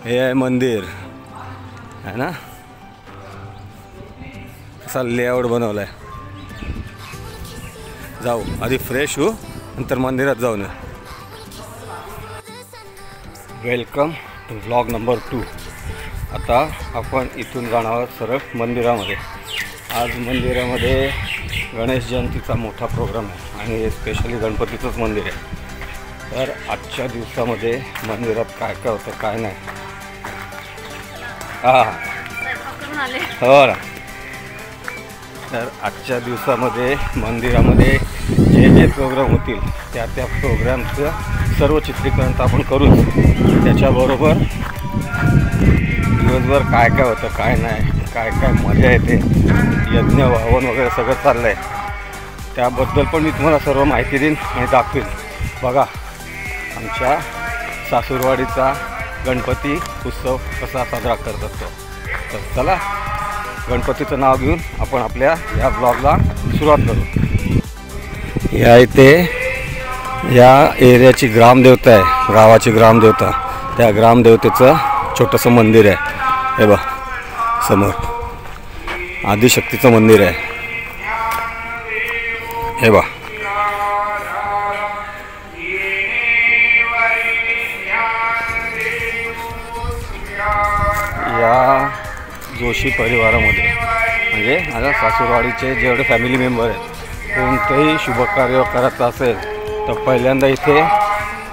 हे आहे मंदिर है ना, असा लेआउट बनवला आहे. जाऊ आधी फ्रेश हो, नंतर मंदिरात जाऊन येऊ. Welcome to vlog number 2. आता आपण इथून जाणार आहोत सरळ मंदिरामध्ये. आज मंदिरामध्ये गणेश जयंतीचा मोठा प्रोग्राम आहे आणि हे स्पेशली गणपतीचंच मंदिर आहे. तर आजच्या दिवसामध्ये मंदिरात काय काय होतं काय नाही. हो ना. तर आजच्या दिवसामध्ये मंदिरामध्ये जे जे प्रोग्राम होतील त्या प्रोग्रामचं सर्व चित्रीकरण आपण करू. त्याच्याबरोबर दिवसभर काय काय होतं काय नाही, काय काय मजा येते, यज्ञ वाहन वगैरे सगळं चाललं आहे, त्याबद्दल पण मी तुम्हाला सर्व माहिती देईन आणि दाखवेन. बघा आमच्या सासूरवाडीचा गणपती उत्सव कसा साजरा करत असतो. तर चला गणपतीचं नाव घेऊन आपण आपल्या या ब्लॉगला सुरुवात करू. या इथे या एरियाची ग्रामदेवता आहे, गावाची ग्रामदेवता. त्या ग्रामदेवतेचं छोटंसं मंदिर आहे. हे बघ समोर आदिशक्तीचं मंदिर आहे. हे बघ या जोशी परिवारामध्ये म्हणजे माझ्या सासूरवाडीचे जेवढे फॅमिली मेंबर आहेत, कोणतंही शुभकार्य करायचं असेल तर पहिल्यांदा इथे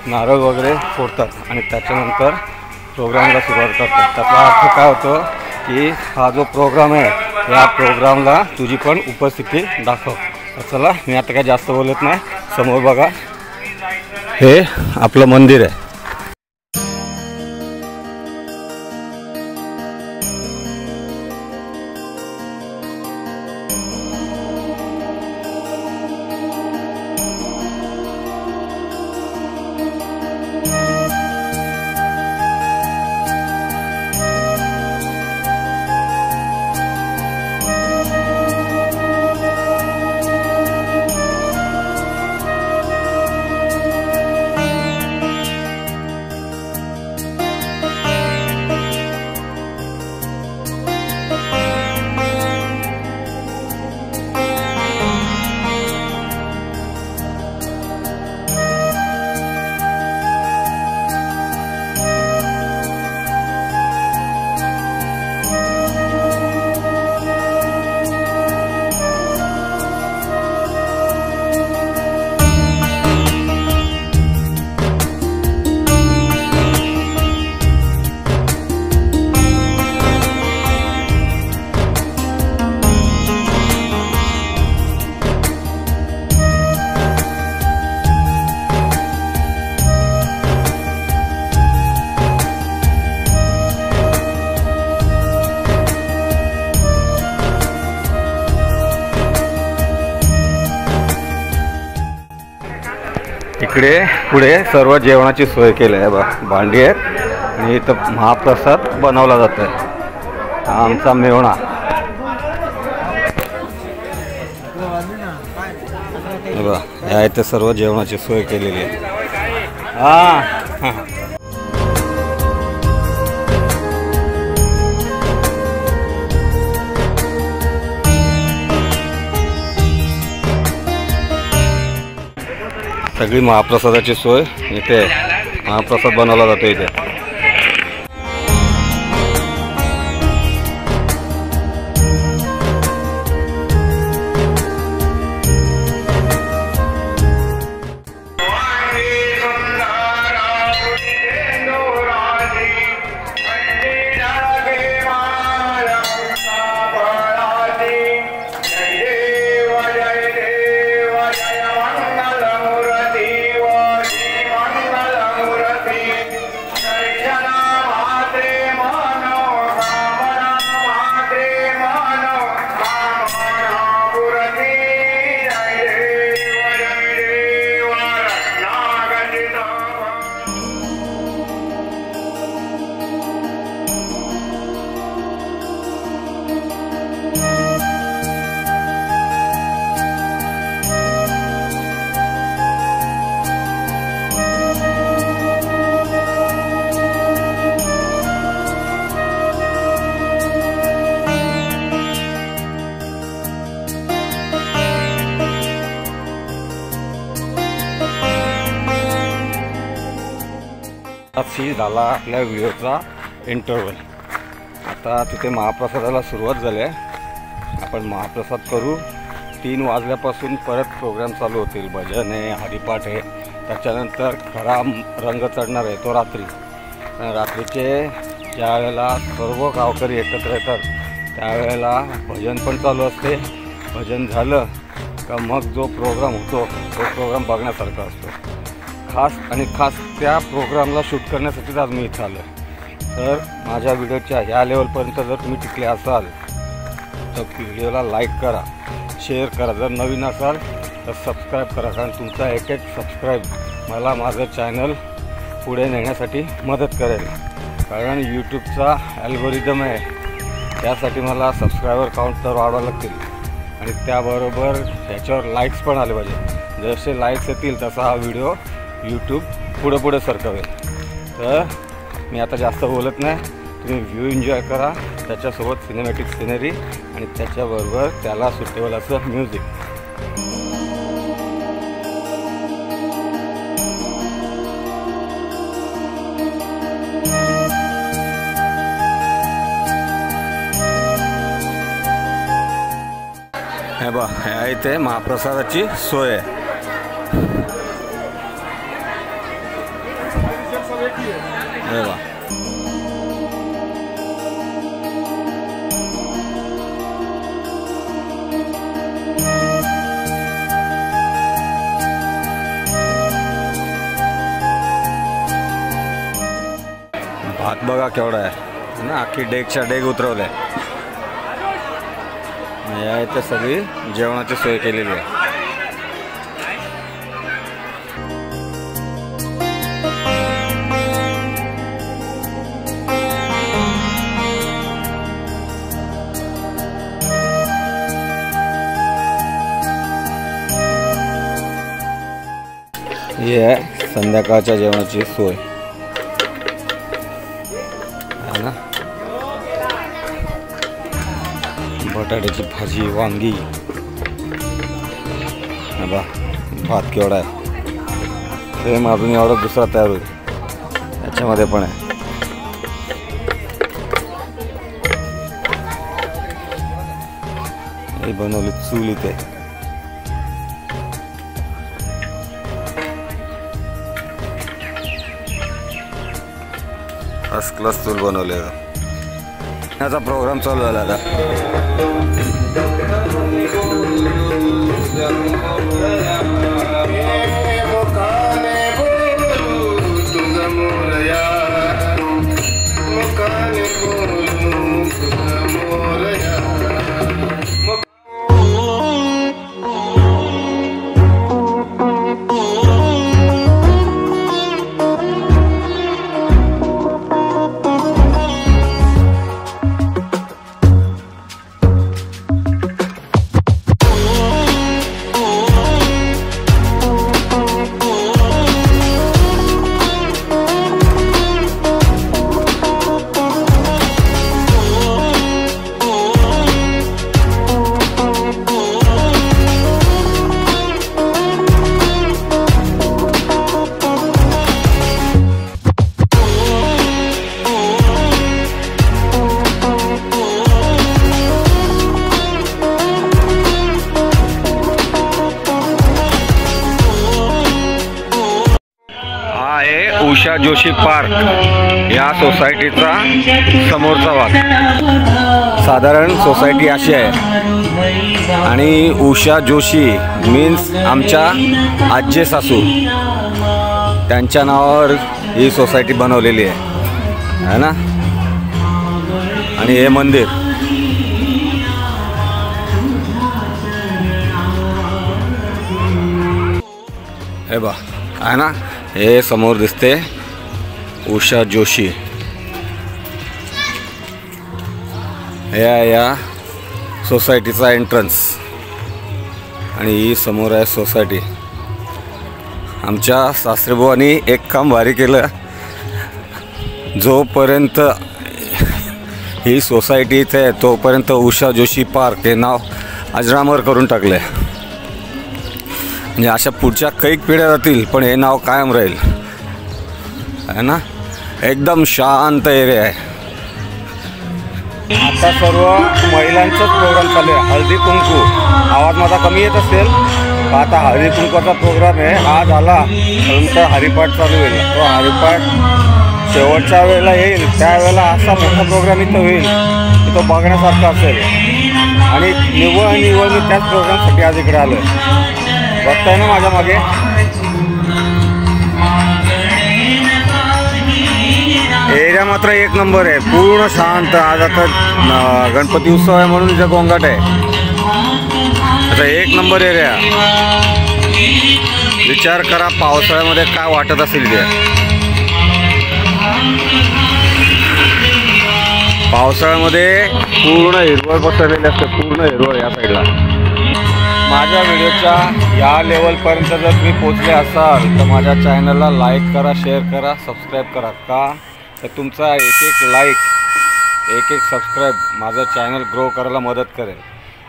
नारळ वगैरे फोडतात आणि त्याच्यानंतर प्रोग्रामला सुरुवात करतात. त्याचा अर्थ काय होतं की हा जो प्रोग्राम आहे या प्रोग्रामला तुझी पण उपस्थिती दाखव. तर चला मी आता काय जास्त बोलत नाही. समोर बघा हे आपलं मंदिर आहे. इकडे पुढे सर्व जेवणाची सोय केली आहे. बघा भांडी आहेत आणि इथं महाप्रसाद बनवला जातो आहे. हा आमचा मेवणा. बघा या इथे सर्व जेवणाची सोय केलेली आहे. हां सगळी महाप्रसादाची सोय इथे. महाप्रसाद बनवला जातो इथे. अशी झाला आपल्या व्हिडिओचा इंटरव्हल. आता तिथे महाप्रसादाला सुरुवात झाली आहे. आपण महाप्रसाद करू. 3 वाजल्यापासून परत प्रोग्राम चालू होतील. भजन आहे, हरिपाठ आहे. त्याच्यानंतर खरा रंग चढणार आहे तो रात्री. रात्रीचे ज्या वेळेला सर्व गावकरी एकत्र येतात त्यावेळेला भजन पण चालू असते. भजन झालं का मग जो प्रोग्राम होतो तो प्रोग्राम बघण्यासारखा असतो. खास त्या प्रोग्रामला शूट करण्यासाठीच आज मी इथं आलो आहे. तर माझ्या व्हिडिओच्या ह्या लेवलपर्यंत जर तुम्ही टिकले असाल तर व्हिडिओला लाईक करा, शेअर करा. जर नवीन असाल तर सबस्क्राईब करा, कारण तुमचा एक सबस्क्राईब मला माझं चॅनल पुढे नेण्यासाठी मदत करेल. कारण यूट्यूबचा ॲल्गोरिदम आहे, त्यासाठी मला सबस्क्रायबर काउंट तर वाढवावं लागतील आणि त्याबरोबर त्याच्यावर लाईक्स पण आले पाहिजे. जसे लाईक्स येतील तसा हा व्हिडिओ यूट्यूब पुढे सरकवेल. तर मी आता जास्त बोलत नाही, तुम्ही व्ह्यू एन्जॉय करा, त्याच्यासोबत सिनेमॅटिक सिनरी आणि त्याच्याबरोबर त्याला सुटेबल असं म्युझिक. हे बा, हे इथे महाप्रसादाची सोय आहे. हे बा, भात बघा केवढा आहे ना, अख्खी डेगच्या डेग उतरवलं आहे. या इथे सगळी जेवणाची सोय केलेली आहे. ही आहे संध्याकाळच्या जेवणाची सोय आहे ना. बटाट्याची भाजी, वांगी, बा भात केवढा आहे. सेम अजून एवढा दुसरा तयार होईल याच्यामध्ये पण आहे. हे बनवली चूल इथे. फर्स्ट क्लास चूल बनवले. याचा प्रोग्राम चालू झाला आता. उषा जोशी पार्क या सोसायटीचा समोरचा भाग. साधारण सोसायटी अशी आहे आणि उषा जोशी मीन्स आमच्या आज्जे सासू त्यांच्या नावावर ही सोसायटी बनवलेली आहे ना. आणि हे मंदिर हे बा आहे ना. हे समोर दिसते उषा जोशी. हे आहे या सोसायटीचा एंट्रन्स आणि ही समोर आहे सोसायटी. आमच्या सासरेबुवांनी एक काम भारी केलं. जोपर्यंत ही सोसायटी इथे आहे तोपर्यंत उषा जोशी पार्क हे नाव अजरामर करून टाकले. म्हणजे अशा पुढच्या कैक पिढ्या जातील पण हे नाव कायम राहील आहे ना. एकदम शांत एरिया आहे. आता सर्व महिलांचाच प्रोग्राम चालू आहे. हळदी कुंकू. आवाज माझा कमी येत असेल. आता हळदी कुंकूचा प्रोग्राम आहे. हा झाला नंतर हरिपाठ चालू होईल. तो हरिपाठ शेवटच्या वेळेला येईल. त्यावेळेला असा मोठा प्रोग्राम इथं होईल की तो बघण्यासारखा असेल. आणि निव्वळ मी त्याच प्रोग्रामसाठी आज इकडे आलो आहे. बघताय ना माझ्या मागे. एरिया मात्र एक नंबर आहे. पूर्ण शांत. आज आता गणपती उत्सव आहे म्हणून इथं गोंगाट आहे. आता एक नंबर एरिया. विचार करा पावसाळ्यामध्ये काय वाटत असेल ते. पावसाळ्यामध्ये पूर्ण हिरवळ पसरलेली असते. पूर्ण हिरवळ या साईडला. माझ्या व्हिडिओच्या या लेवलपर्यंत जर तुम्ही पोचले असाल तर माझ्या चॅनलला लाईक करा, शेअर करा, सबस्क्राईब करा. का तर तुमचा एक लाईक, एक सबस्क्राईब माझं चॅनल ग्रो करायला मदत करेल.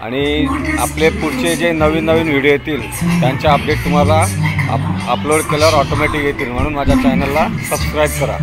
आणि आपले पुढचे जे नवीन व्हिडिओ येतील त्यांच्या अपडेट तुम्हाला अपलोड केल्यावर ऑटोमॅटिक येतील. म्हणून माझ्या चॅनलला सबस्क्राईब करा.